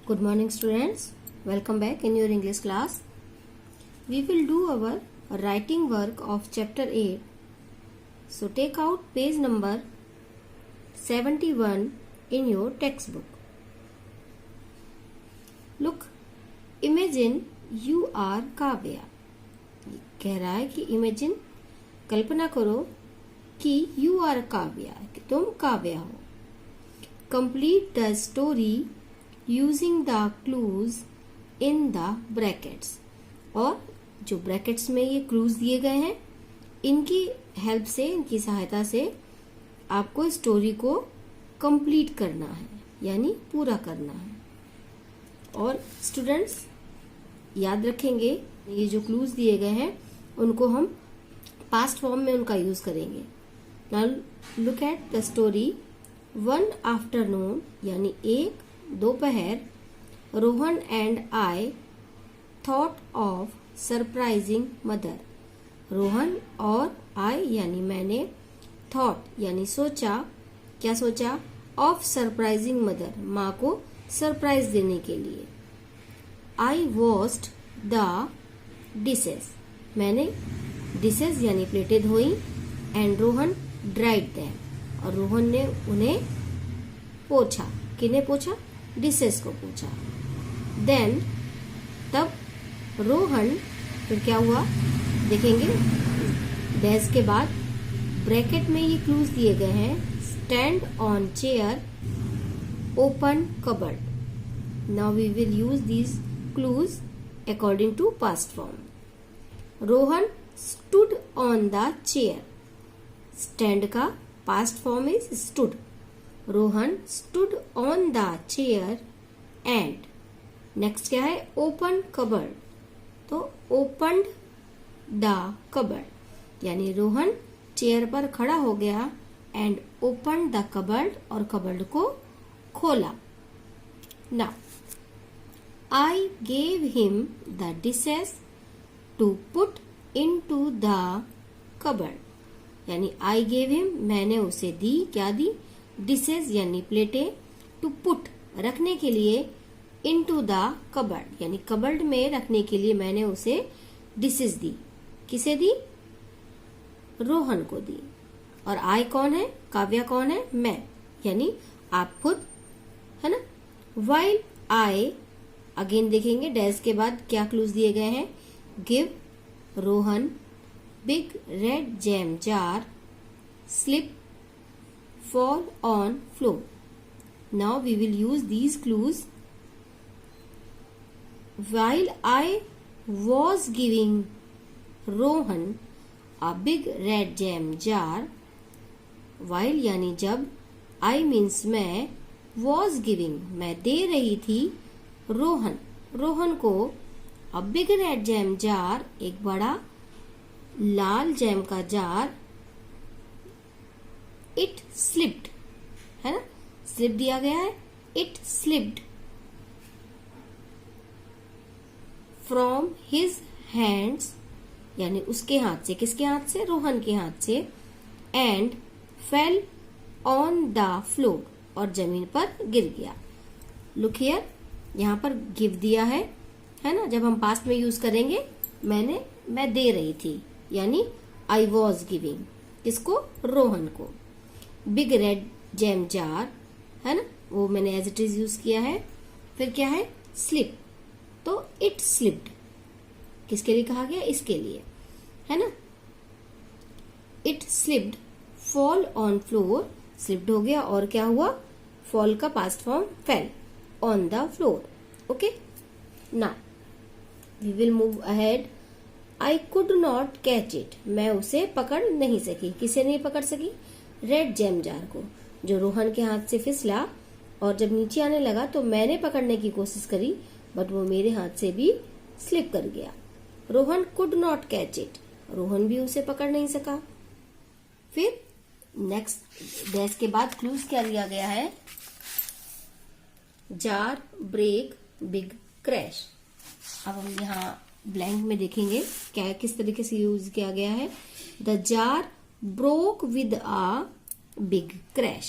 Good morning students, welcome back in your English class. We will do our writing work of chapter 8. So take out page number 71 in your textbook. Look, imagine you are Kavya. कह रहा है कि imagine, कल्पना करो कि you are Kavya, कि तुम काव्या हो. Complete the story using the clues in the brackets. और जो ब्रैकेट्स में ये क्लूज दिए गए हैं, इनकी हेल्प से, इनकी सहायता से आपको स्टोरी को कंप्लीट करना है, यानी पूरा करना है. और स्टूडेंट्स याद रखेंगे, ये जो क्लूज दिए गए हैं उनको हम पास्ट फॉर्म में उनका यूज करेंगे. Now look at the story. One afternoon यानी एक दोपहर, Rohan and I thought of surprising mother. Rohan और आई यानी मैंने, थॉट यानी सोचा. क्या सोचा? ऑफ सरप्राइजिंग मदर, माँ को सरप्राइज देने के लिए. आई वॉश्ड द डिशेस, मैंने डिशेस यानी प्लेटें धोई. एंड रोहन ड्राइड देम, और रोहन ने उन्हें पोछा. किन्हें पोछा? डिशेस को पोछा. देन तब रोहन, फिर क्या हुआ देखेंगे. डैश के बाद ब्रैकेट में ये क्लूज दिए गए हैं. Stand on chair, open cupboard. Now we will use these clues according to past form. Rohan stood on the chair. Stand का past form is stood. Rohan stood on the chair. And next क्या है? Open cupboard. तो opened the cupboard, यानी Rohan chair पर खड़ा हो गया. And open the cupboard, और कबर्ड को खोला. Now I gave him the dishes to put into the cupboard. यानी आई गेव हिम, मैंने उसे दी. क्या दी? डिशेस यानी प्लेटें. टू पुट रखने के लिए. इनटू द कबर्ड यानी कबर्ड में रखने के लिए मैंने उसे डिशेस दी. किसे दी? रोहन को दी. और आई कौन है? काव्या कौन है? मैं, यानी आप खुद, है ना. वाइल आई, अगेन देखेंगे डैश के बाद क्या क्लूज दिए गए हैं. Give Rohan big red jam jar, slip fall on floor. Now we will use these clues. While I was giving Rohan a big red jam jar, while यानी जब, I means मैं, was giving मैं दे रही थी, रोहन को, a big red jam jar एक बड़ा लाल jam का जार. इट स्लिप्ड, है ना, स्लिप दिया गया है. It slipped from his hands, यानी उसके हाथ से. किसके हाथ से? रोहन के हाथ से. And fail on the floor, और जमीन पर गिर गया. लुक हियर, यहाँ पर गिव दिया है ना. जब हम पास्ट में यूज करेंगे, मैं दे रही थी, यानी आई वॉज गिविंग. किसको? रोहन को. बिग रेड जैम जार, है ना, वो मैंने एज इट इज यूज किया है. फिर क्या है? स्लिप. तो इट स्लिप्ड किसके लिए कहा गया? इसके लिए, है ना. It slipped fall on floor, slipped हो गया. और क्या हुआ? फॉल का past form fell on the floor. Okay, now we will move ahead. I could not catch it, मैं उसे पकड़ नहीं सकी. किसे नहीं पकड़ सकी? रेड जैम जार को, जो रोहन के हाथ से फिसला और जब नीचे आने लगा तो मैंने पकड़ने की कोशिश करी, बट वो मेरे हाथ से भी स्लिप कर गया. Rohan could not catch it, Rohan भी उसे पकड़ नहीं सका. फिर नेक्स्ट डैश के बाद क्लूज क्या दिया गया है? Jar break big crash. अब हम यहाँ ब्लैंक में देखेंगे क्या, किस तरीके से यूज किया गया है. The jar broke with a big crash.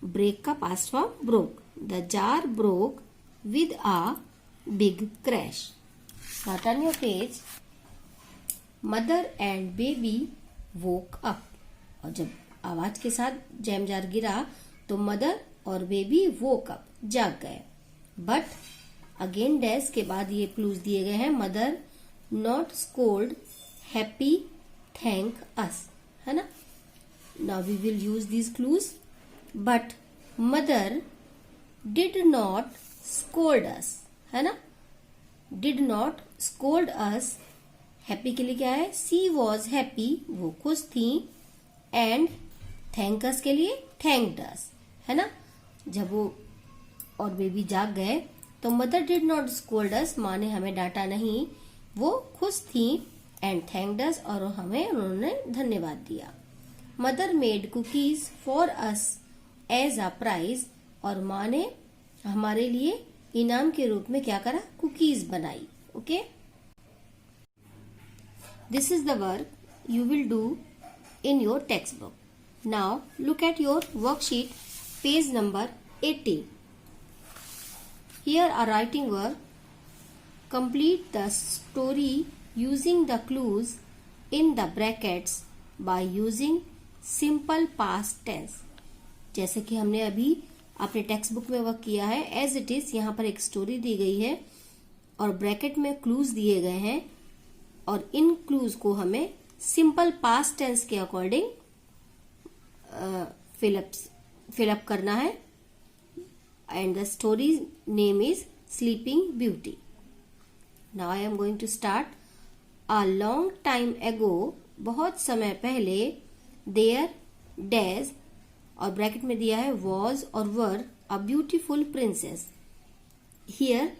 Break का past form broke. The jar broke with a big crash. Now turn your page. Mother and baby woke up. और जब आवाज के साथ जैम जार गिरा तो मदर और बेबी woke up, जाग गए. बट अगेन डैश के बाद ये क्लूज दिए गए हैं. Mother not scold, happy, thank us, है ना. Now we will use this clues. But mother did not scold us, है ना. Did not scold us. Happy के लिए क्या है? सी वॉज हैप्पी, वो खुश थी. एंड थैंक अस के लिए थैंक्ड अस, है ना. जब वो और बेबी जाग गए तो मदर डिड नॉट स्कोल्ड अस, माँ ने हमें डांटा नहीं, वो खुश थी. एंड थैंक्ड अस, और हमें उन्होंने धन्यवाद दिया. Mother made cookies for us as a prize, और माँ ने हमारे लिए इनाम के रूप में क्या करा? कुकीज बनाई. Okay, this is the work you will do in your textbook. Now look at your worksheet, page number 80. Here a writing work. Complete the story using the clues in the brackets by using simple past tense. जैसे कि हमने अभी अपने text book में work किया है, as it is यहाँ पर एक स्टोरी दी गई है और ब्रैकेट में क्लूज दिए गए हैं, और इन क्लूज को हमें सिंपल पास्ट टेंस के अकॉर्डिंग फिलअप करना है. And the story name is sleeping beauty. Now I am going to start. A long time ago, बहुत समय पहले. देयर डैज, और ब्रैकेट में दिया है वॉज और were a beautiful princess. Here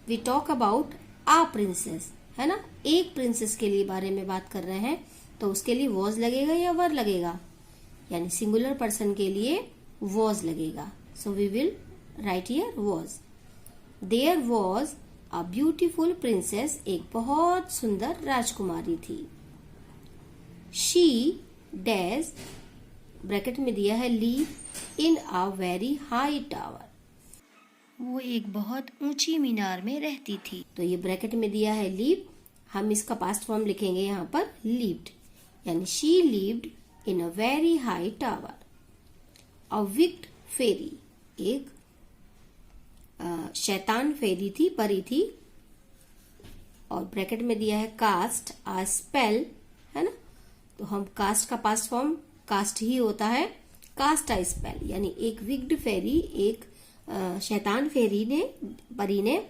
we talk about a princess, है ना. एक प्रिंसेस के लिए बारे में बात कर रहे हैं, तो उसके लिए वॉज लगेगा या वर लगेगा? यानी सिंगुलर पर्सन के लिए वॉज लगेगा. So we will write here was. There was a beautiful princess, एक बहुत सुंदर राजकुमारी थी. शी डैश, ब्रैकेट में दिया है leave in a very high tower, वो एक बहुत ऊंची मीनार में रहती थी. तो ये ब्रैकेट में दिया है लीव, हम इसका पास्ट फॉर्म लिखेंगे यहाँ पर लीव्ड, यानी she lived in a very high tower. A wicked fairy, एक शैतान फेरी थी, परी थी. और ब्रैकेट में दिया है कास्ट अ स्पेल, है ना. तो हम कास्ट का पास्ट फॉर्म कास्ट ही होता है. कास्ट अ स्पेल, यानी एक विक्ड फेरी, एक शैतान फेरी ने, परी ने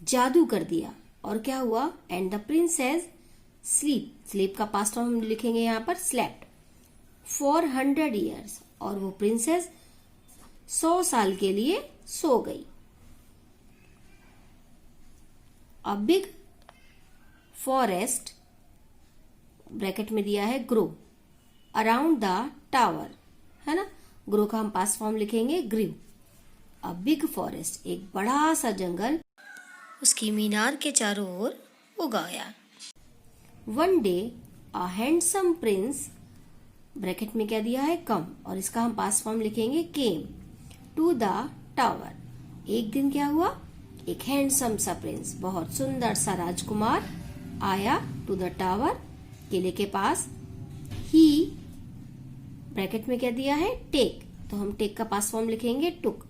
जादू कर दिया. और क्या हुआ? And the princess sleep, sleep का पास्ट फॉर्म हम लिखेंगे यहाँ पर स्लेप्ट, फॉर 100 years, और वो प्रिंसेस 100 साल के लिए सो गई. अ बिग फॉरेस्ट, ब्रैकेट में दिया है ग्रो अराउंड द टावर, है ना. ग्रो का हम पास्ट फॉर्म लिखेंगे ग्रीव. अ बिग फॉरेस्ट, एक बड़ा सा जंगल उसकी मीनार के चारों ओर उगाया. One day a handsome Prince, bracket में क्या दिया है? कम, और इसका हम पास्ट फॉर्म लिखेंगे केम टू द टावर. एक दिन क्या हुआ? एक हैंडसम सा प्रिंस, बहुत सुंदर सा राजकुमार आया टू द टावर, किले के पास. ही, ब्रैकेट में क्या दिया है? टेक, तो हम टेक का पास्ट फॉर्म लिखेंगे टुक.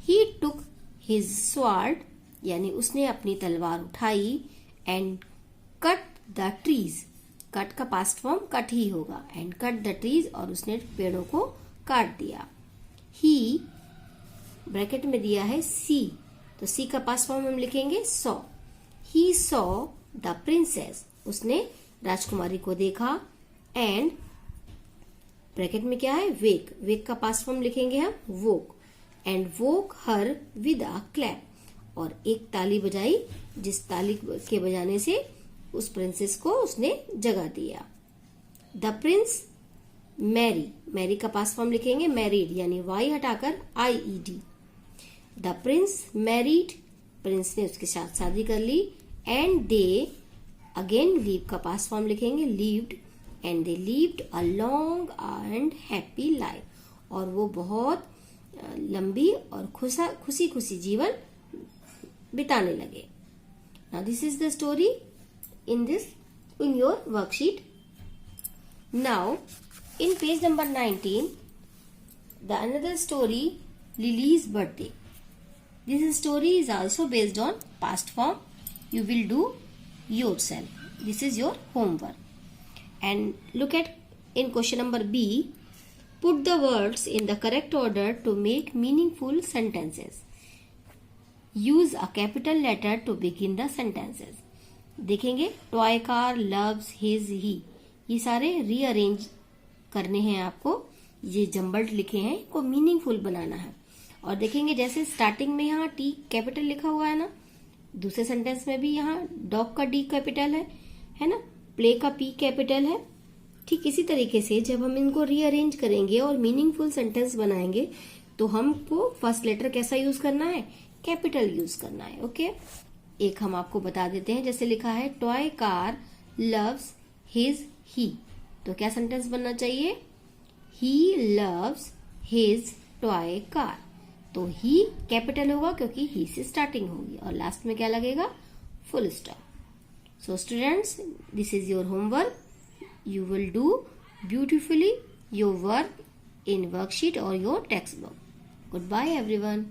ही टुक हिज स्वॉर्ड, यानी उसने अपनी तलवार उठाई. And cut the trees, cut का पास्ट फॉर्म कट ही होगा. एंड कट द ट्रीज, और उसने पेड़ों को काट दिया. ही, ब्रैकेट में दिया है सी, तो सी का पास्ट फॉर्म हम लिखेंगे saw. He saw the princess, उसने राजकुमारी को देखा. एंड ब्रैकेट में क्या है? वेक, वेक का पास्ट फॉर्म लिखेंगे हम woke. And woke her with a clap, और एक ताली बजाई, जिस ताली के बजाने से उस प्रिंसेस को उसने जगा दिया. द प्रिंस मैरी, मैरी का पास्ट फॉर्म लिखेंगे मैरिड, यानी वाई हटाकर IED. The Prince married, Prince ने उसके साथ शादी कर ली. एंड दे, अगेन लीव का पास्ट फॉर्म लिखेंगे levied. And they levied a long and happy life, और वो बहुत लंबी और खुशी खुशी जीवन बिताने लगे। Now this is the story in your worksheet. Now in page number 19, the another story, Lily's birthday. This story is also based on past form. You will do yourself. This is your homework. And look at in question number B, put the words in the correct order to make meaningful sentences. Use a capital letter to begin the sentences. देखेंगे toy car loves his he, ये सारे rearrange करने हैं आपको। ये jumbled लिखे हैं, इनको मीनिंगफुल बनाना है। और देखेंगे जैसे स्टार्टिंग में यहाँ टी कैपिटल लिखा हुआ है ना, दूसरे सेंटेंस में भी यहाँ डॉग का डी कैपिटल है ना, प्ले का पी कैपिटल है। ठीक इसी तरीके से जब हम इनको रीअरेंज करेंगे और मीनिंगफुल सेंटेंस बनाएंगे तो हमको फर्स्ट लेटर कैसा यूज करना है, कैपिटल यूज करना है। ओके, एक हम आपको बता देते हैं, जैसे लिखा है toy car loves his he, तो क्या सेंटेंस बनना चाहिए, he loves his toy car. तो ही कैपिटल होगा क्योंकि ही से स्टार्टिंग होगी और लास्ट में क्या लगेगा, full stop. So students, this is your homework. You will do beautifully your work in worksheet or your textbook. Goodbye everyone.